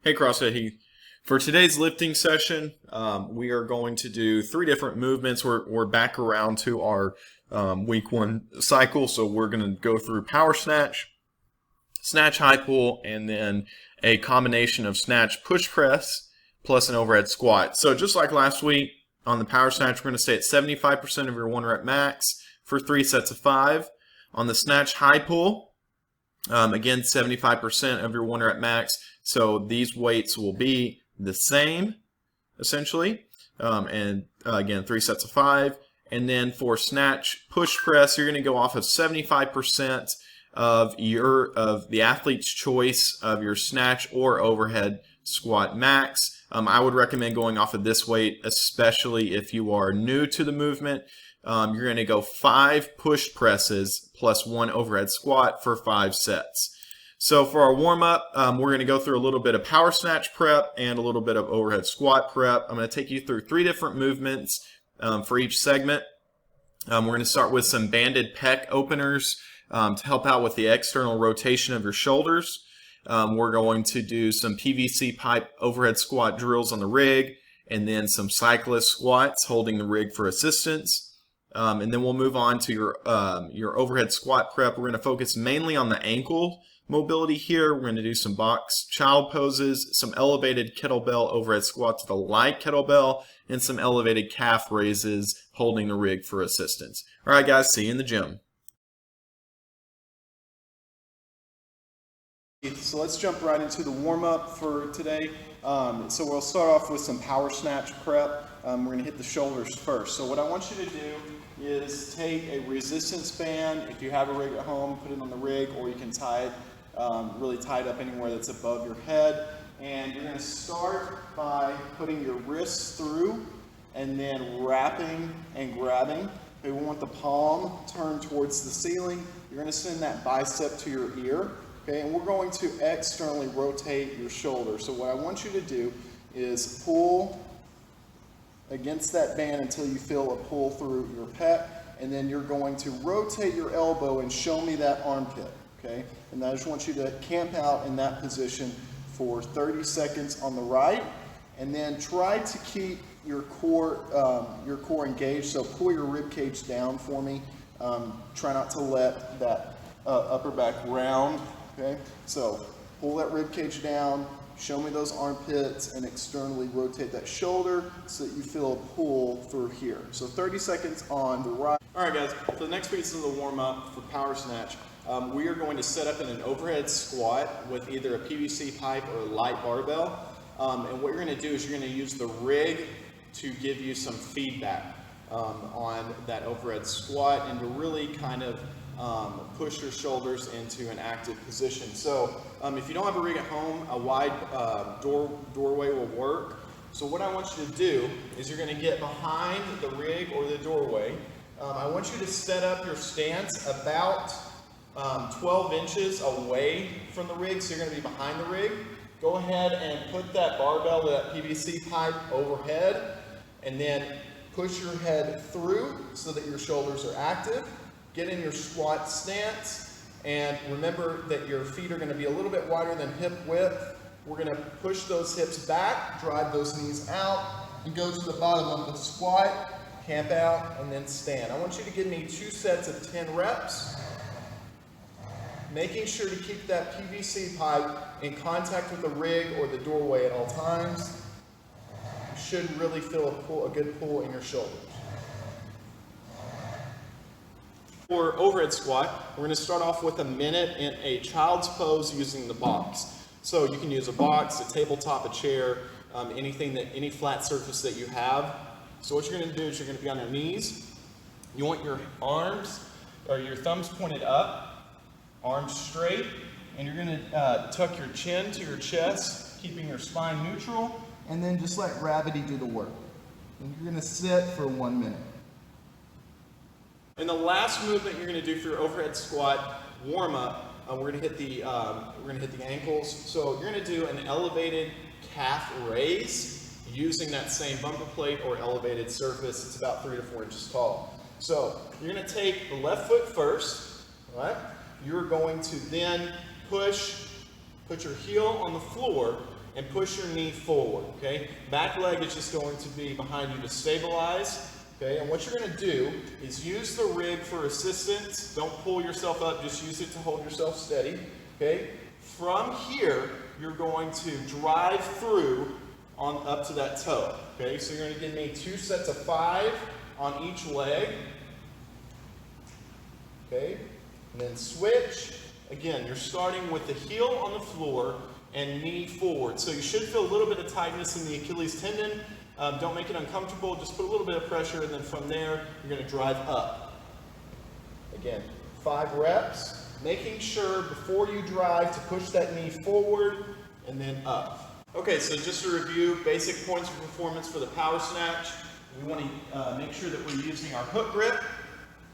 Hey CrossFit Heath. For today's lifting session, we are going to do three different movements. We're back around to our week one cycle, so we're going to go through power snatch, snatch high pull, and then a combination of snatch push press plus an overhead squat. So just like last week on the power snatch, we're going to stay at 75% of your 1 rep max for 3 sets of 5. On the snatch high pull, again, 75% of your 1 rep max. So these weights will be the same, essentially. Again, 3 sets of 5. And then for snatch push press, you're going to go off of 75% of the athlete's choice of your snatch or overhead squat max. I would recommend going off of this weight, especially if you are new to the movement. You're going to go 5 push presses plus 1 overhead squat for 5 sets. So for our warm-up, we're going to go through a little bit of power snatch prep and a little bit of overhead squat prep. I'm going to take you through 3 different movements for each segment. We're going to start with some banded pec openers to help out with the external rotation of your shoulders. We're going to do some PVC pipe overhead squat drills on the rig, and then some cyclist squats holding the rig for assistance. And then we'll move on to your overhead squat prep. We're going to focus mainly on the ankle mobility here. We're going to do some box child poses, some elevated kettlebell overhead squats with a light kettlebell, and some elevated calf raises holding the rig for assistance. All right, guys, see you in the gym. So let's jump right into the warm-up for today. So we'll start off with some power snatch prep. We're going to hit the shoulders first. So what I want you to do is take a resistance band. If you have a rig at home, put it on the rig, or you can tie it, really tie it up anywhere that's above your head. And you're going to start by putting your wrists through and then wrapping and grabbing. We want the palm turned towards the ceiling. You're going to send that bicep to your ear. Okay, and we're going to externally rotate your shoulder. So what I want you to do is pull against that band until you feel a pull through your pec, and then you're going to rotate your elbow and show me that armpit. Okay, and I just want you to camp out in that position for 30 seconds on the right, and then try to keep your core engaged. So pull your rib cage down for me. Try not to let that upper back round. Okay, so pull that rib cage down, show me those armpits, and externally rotate that shoulder so that you feel a pull through here. So 30 seconds on the right. All right, guys, for the next piece of the warm-up for power snatch, we are going to set up in an overhead squat with either a PVC pipe or a light barbell. And what you're going to do is you're going to use the rig to give you some feedback on that overhead squat and to really kind of push your shoulders into an active position. So if you don't have a rig at home, a wide doorway will work. So what I want you to do is you're going to get behind the rig or the doorway. I want you to set up your stance about 12 inches away from the rig, so you're going to be behind the rig. Go ahead and put that barbell with that PVC pipe overhead, and then push your head through so that your shoulders are active. Get in your squat stance, and remember that your feet are going to be a little bit wider than hip width. We're going to push those hips back, drive those knees out, and go to the bottom of the squat, camp out, and then stand. I want you to give me 2 sets of 10 reps, making sure to keep that PVC pipe in contact with the rig or the doorway at all times. You should really feel a good pull in your shoulders. For overhead squat, we're going to start off with a minute in a child's pose using the box. So you can use a box, a tabletop, a chair, any flat surface that you have. So what you're going to do is you're going to be on your knees. You want your arms or your thumbs pointed up, arms straight, and you're going to tuck your chin to your chest, keeping your spine neutral, and then just let gravity do the work. And you're going to sit for 1 minute. And the last movement you're going to do for your overhead squat warm-up, we're going to hit the ankles. So you're going to do an elevated calf raise using that same bumper plate or elevated surface. It's about 3 to 4 inches tall. So you're going to take the left foot first. All right. You're going to then put your heel on the floor, and push your knee forward, okay? Back leg is just going to be behind you to stabilize, okay? And what you're gonna do is use the rig for assistance. Don't pull yourself up, just use it to hold yourself steady, okay? From here, you're going to drive through on up to that toe, okay? So you're gonna give me 2 sets of 5 on each leg, okay? And then switch. Again, you're starting with the heel on the floor and knee forward. So you should feel a little bit of tightness in the Achilles tendon. Don't make it uncomfortable, just put a little bit of pressure, and then from there, you're gonna drive up. Again, 5 reps, making sure before you drive to push that knee forward and then up. Okay, so just to review, basic points of performance for the power snatch. We want to make sure that we're using our hook grip,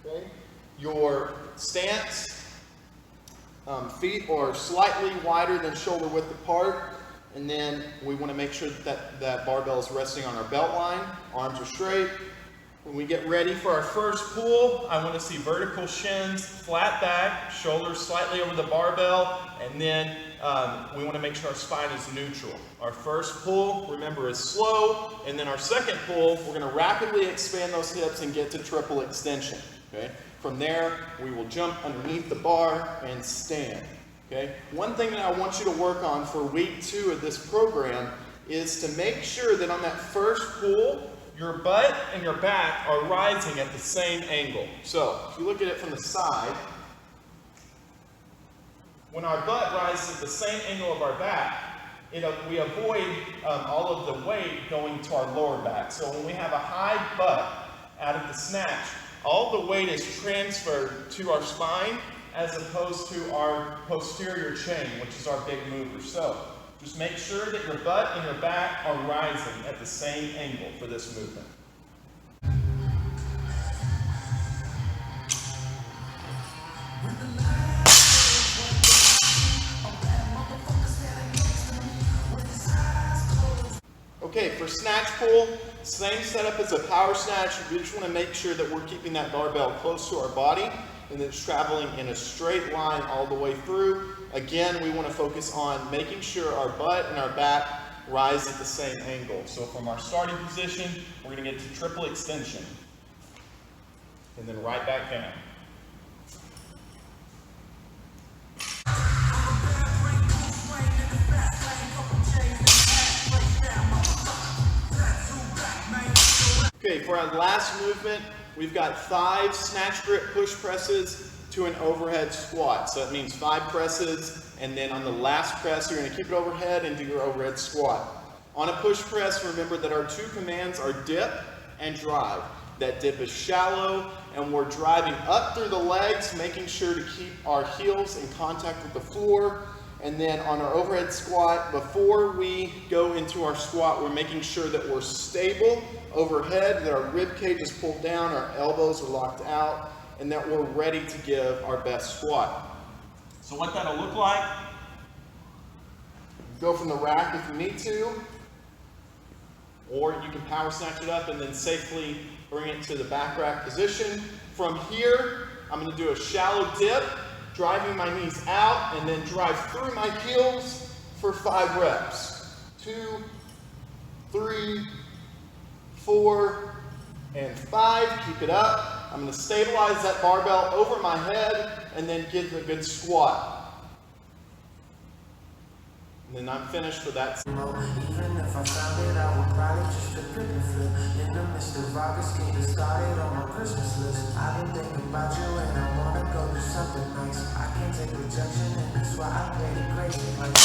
okay? Your stance, feet are slightly wider than shoulder width apart, and then we want to make sure that barbell is resting on our belt line, arms are straight. When we get ready for our first pull, I want to see vertical shins, flat back, shoulders slightly over the barbell, and then we want to make sure our spine is neutral. Our first pull, remember, is slow, and then our second pull, we're going to rapidly expand those hips and get to triple extension, okay? From there, we will jump underneath the bar and stand, okay? One thing that I want you to work on for week 2 of this program is to make sure that on that first pull, your butt and your back are rising at the same angle. So, if you look at it from the side, when our butt rises at the same angle of our back, we avoid all of the weight going to our lower back. So when we have a high butt out of the snatch, all the weight is transferred to our spine as opposed to our posterior chain, which is our big mover. So just make sure that your butt and your back are rising at the same angle for this movement. Okay, for snatch pull, same setup as a power snatch. We just want to make sure that we're keeping that barbell close to our body and that it's traveling in a straight line all the way through. Again, we want to focus on making sure our butt and our back rise at the same angle. So from our starting position, we're going to get to triple extension and then right back down. Okay, for our last movement, we've got 5 snatch grip push presses to an overhead squat. So that means 5 presses, and then on the last press, you're going to keep it overhead and do your overhead squat. On a push press, remember that our 2 commands are dip and drive. That dip is shallow, and we're driving up through the legs, making sure to keep our heels in contact with the floor. And then on our overhead squat, before we go into our squat, we're making sure that we're stable overhead, that our rib cage is pulled down, our elbows are locked out, and that we're ready to give our best squat. So what that'll look like, go from the rack if you need to, or you can power snatch it up and then safely bring it to the back rack position. From here, I'm going to do a shallow dip, driving my knees out, and then drive through my heels for 5 reps. 2, 3, 4, and 5. Keep it up. I'm going to stabilize that barbell over my head and then give a good squat. And then I'm finished for that. Even if I found it, I would probably just flip and flip. In the midst of August, getting started on my Christmas list. I've been thinking about you and I wanna go do something nice. I can't take rejection and that's why I play it crazy like